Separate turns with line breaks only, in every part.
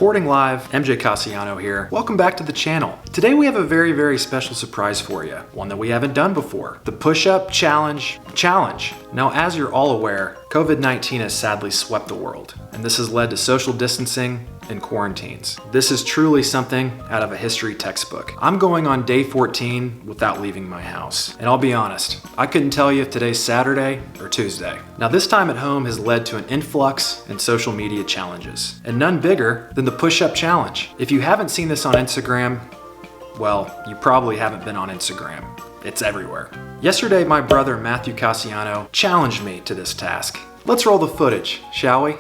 Reporting live, MJ Casiano here. Welcome back to the channel. Today we have a very special surprise for you. One that we haven't done before. The push-up challenge. Now, as you're all aware, COVID-19 has sadly swept the world, and this has led to social distancing and quarantines. This is truly something out of a history textbook. I'm going on day 14 without leaving my house. And I'll be honest, I couldn't tell you if today's Saturday or Tuesday. Now, this time at home has led to an influx in social media challenges, and none bigger than the push-up challenge. If you haven't seen this on Instagram, well, you probably haven't been on Instagram. It's everywhere. Yesterday, my brother Matthew Casiano challenged me to this task. Let's roll the footage, shall we?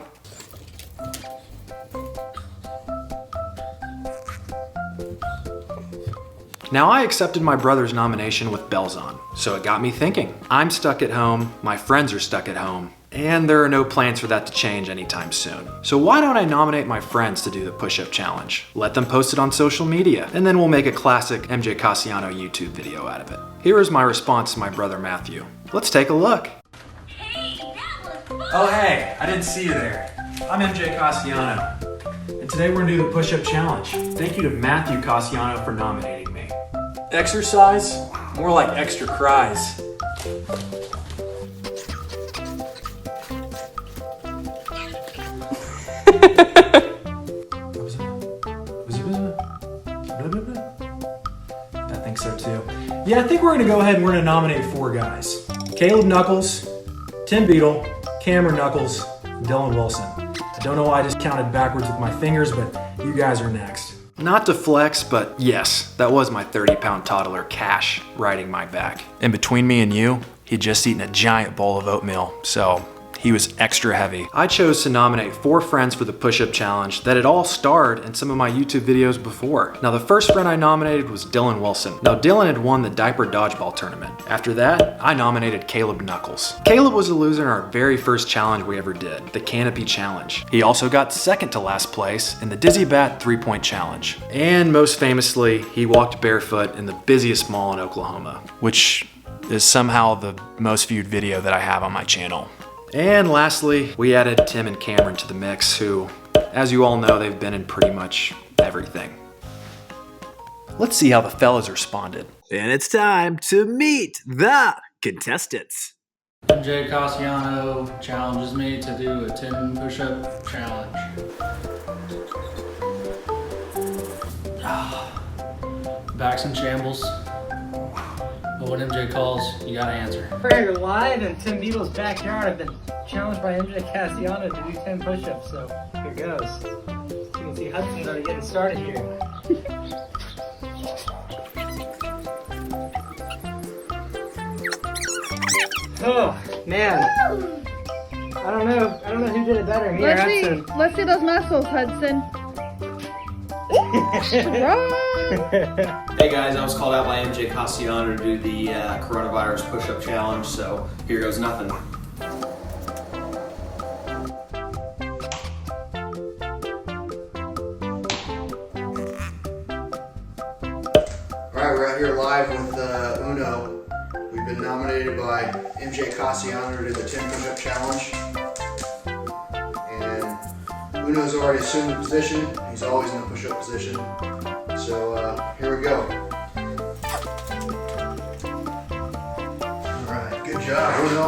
Now, I accepted my brother's nomination with bells on, so it got me thinking. I'm stuck at home, my friends are stuck at home, and there are no plans for that to change anytime soon. So why don't I nominate my friends to do the push-up challenge? Let them post it on social media, and then we'll make a classic MJ Casiano YouTube video out of it. Here is my response to my brother Matthew. Let's take a look.
Hey, that was fun!
Oh hey, I didn't see you there. I'm MJ Casiano, and today we're gonna do the push-up challenge. Thank you to Matthew Casiano for nominating me. Exercise? More like extra cries. I think so too. Yeah, I think we're gonna go ahead and we're gonna nominate 4 guys. Caleb Nuckels, Tim Beedle, Cameron Nuckels, and Dylan Wilson. I don't know why I just counted backwards with my fingers, but you guys are next. Not to flex, but yes, that was my 30-pound toddler, Cash, riding my back. And between me and you, he'd just eaten a giant bowl of oatmeal, so he was extra heavy. I chose to nominate 4 friends for the push-up challenge that had all starred in some of my YouTube videos before. Now, the first friend I nominated was Dylan Wilson. Now, Dylan had won the diaper dodgeball tournament. After that, I nominated Caleb Nuckels. Caleb was a loser in our very first challenge we ever did, the Canopy Challenge. He also got second to last place in the Dizzy Bat 3-point challenge. And most famously, he walked barefoot in the busiest mall in Oklahoma, which is somehow the most viewed video that I have on my channel. And lastly, we added Tim and Cameron to the mix, who, as you all know, they've been in pretty much everything. Let's see how the fellas responded.
And it's time to meet the contestants.
MJ Casiano challenges me to do a 10 push-up challenge. Back's in shambles. But when MJ calls, you gotta answer.
We're live in Tim Beedle's backyard. I've been challenged by MJ Casiano to do 10 push-ups, so here goes. You can see Hudson's already getting started here. Oh, man. I don't know who did it better, me or Hudson.
Let's see those muscles, Hudson.
Hey guys, I was called out by MJ Casiano to do the coronavirus push-up challenge, so here goes nothing.
Alright, we're out here live with Uno. We've been nominated by MJ Casiano to do the 10 push-up challenge. And Uno's already assumed the position. He's always in the push-up position. So here we go. Alright, good job, Uno.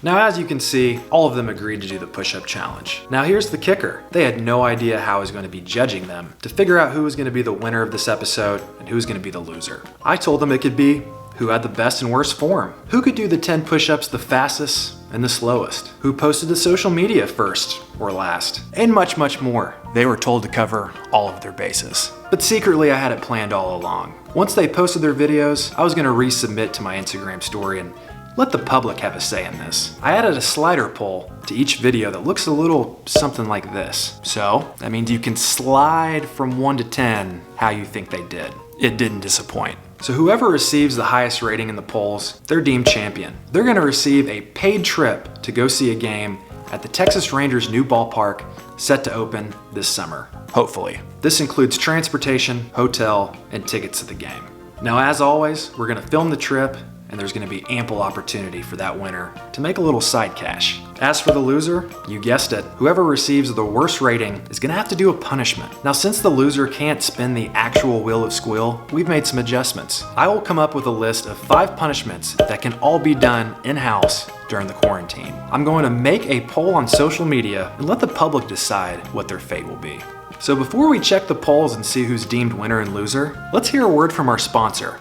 Now, as you can see, all of them agreed to do the push-up challenge. Now, here's the kicker. They had no idea how I was going to be judging them to figure out who was going to be the winner of this episode and who was going to be the loser. I told them it could be who had the best and worst form, who could do the 10 push-ups the fastest and the slowest, who posted to social media first or last, and much more. They were told to cover all of their bases. But secretly, I had it planned all along. Once they posted their videos, I was going to resubmit to my Instagram story and let the public have a say in this. I added a slider poll to each video that looks a little something like this. So that means you can slide from 1 to 10 how you think they did. It didn't disappoint. So whoever receives the highest rating in the polls, they're deemed champion. They're gonna receive a paid trip to go see a game at the Texas Rangers' new ballpark set to open this summer, hopefully. This includes transportation, hotel, and tickets to the game. Now, as always, we're gonna film the trip and there's going to be ample opportunity for that winner to make a little side cash. As for the loser, you guessed it, whoever receives the worst rating is going to have to do a punishment. Now, since the loser can't spin the actual Wheel of Squeal, we've made some adjustments. I will come up with a list of 5 punishments that can all be done in-house during the quarantine. I'm going to make a poll on social media and let the public decide what their fate will be. So before we check the polls and see who's deemed winner and loser, let's hear a word from our sponsor.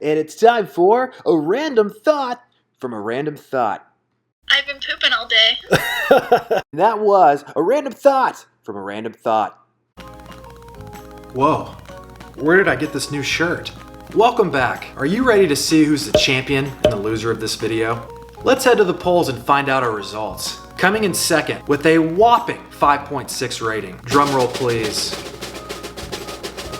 And it's time for a random thought from a random thought.
I've been pooping all day.
That was a random thought from a random thought.
Whoa, where did I get this new shirt? Welcome back. Are you ready to see who's the champion and the loser of this video? Let's head to the polls and find out our results. Coming in second with a whopping 5.6 rating. Drum roll please.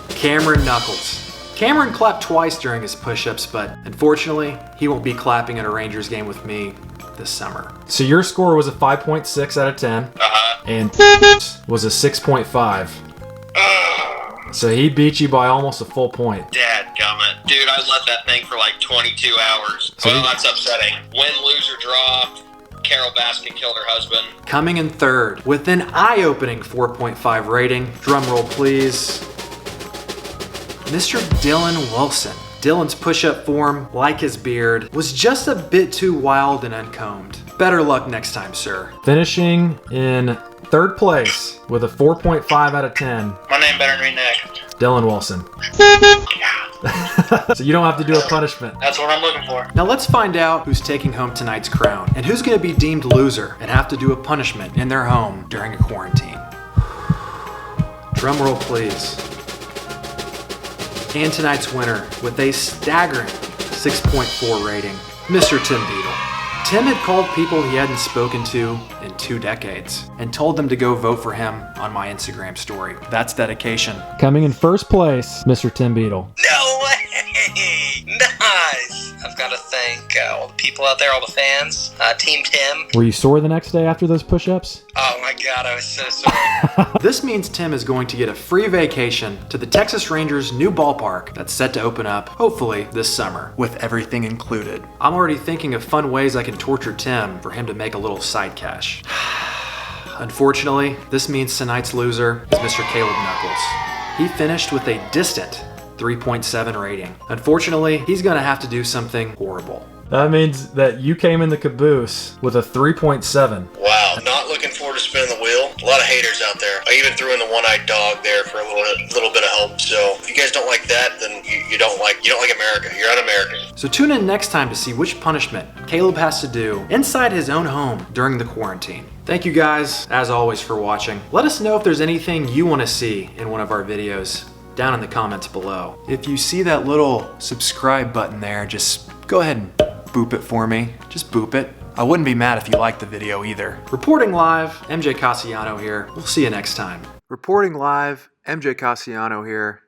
Cameron Nuckels. Cameron clapped twice during his push-ups, but unfortunately, he won't be clapping at a Rangers game with me this summer. So your score was a 5.6 out of 10, and was a 6.5. So he beat you by almost a full point.
Dadgummit. Dude, I led that thing for like 22 hours. Well, that's upsetting. Win, lose, or draw. Carol Baskin killed her husband.
Coming in third with an eye-opening 4.5 rating. Drum roll please. Mr. Dylan Wilson. Dylan's push-up form, like his beard, was just a bit too wild and uncombed. Better luck next time, sir. Finishing in third place with a 4.5 out of 10.
My name better than me next.
Dylan Wilson. So you don't have to do a punishment.
That's what I'm looking for.
Now let's find out who's taking home tonight's crown and who's going to be deemed loser and have to do a punishment in their home during a quarantine. Drum roll please. And tonight's winner with a staggering 6.4 rating, Mr. Tim Beedle. Tim had called people he hadn't spoken to in 2 decades and told them to go vote for him on my Instagram story. That's dedication. Coming in first place, Mr. Tim Beedle.
No way! Nice! I've got to thank all the people out there, all the fans, Team Tim.
Were you sore the next day after those push-ups?
Oh my god, I was so sorry.
This means Tim is going to get a free vacation to the Texas Rangers' new ballpark that's set to open up, hopefully, this summer, with everything included. I'm already thinking of fun ways I can torture Tim for him to make a little side cash. Unfortunately, this means tonight's loser is Mr. Caleb Nuckels. He finished with a distant 3.7 rating. Unfortunately, he's gonna have to do something horrible. That means that you came in the caboose with a 3.7.
Wow, not looking forward to spinning the wheel. A lot of haters out there. I even threw in the one-eyed dog there for a little bit of help. So if you guys don't like that, then you don't like America. You're un-American.
So tune in next time to see which punishment Caleb has to do inside his own home during the quarantine. Thank you guys, as always, for watching. Let us know if there's anything you want to see in one of our videos down in the comments below. If you see that little subscribe button there, just go ahead and boop it for me. Just boop it. I wouldn't be mad if you liked the video either. Reporting live, MJ Casiano here. We'll see you next time. Reporting live, MJ Casiano here.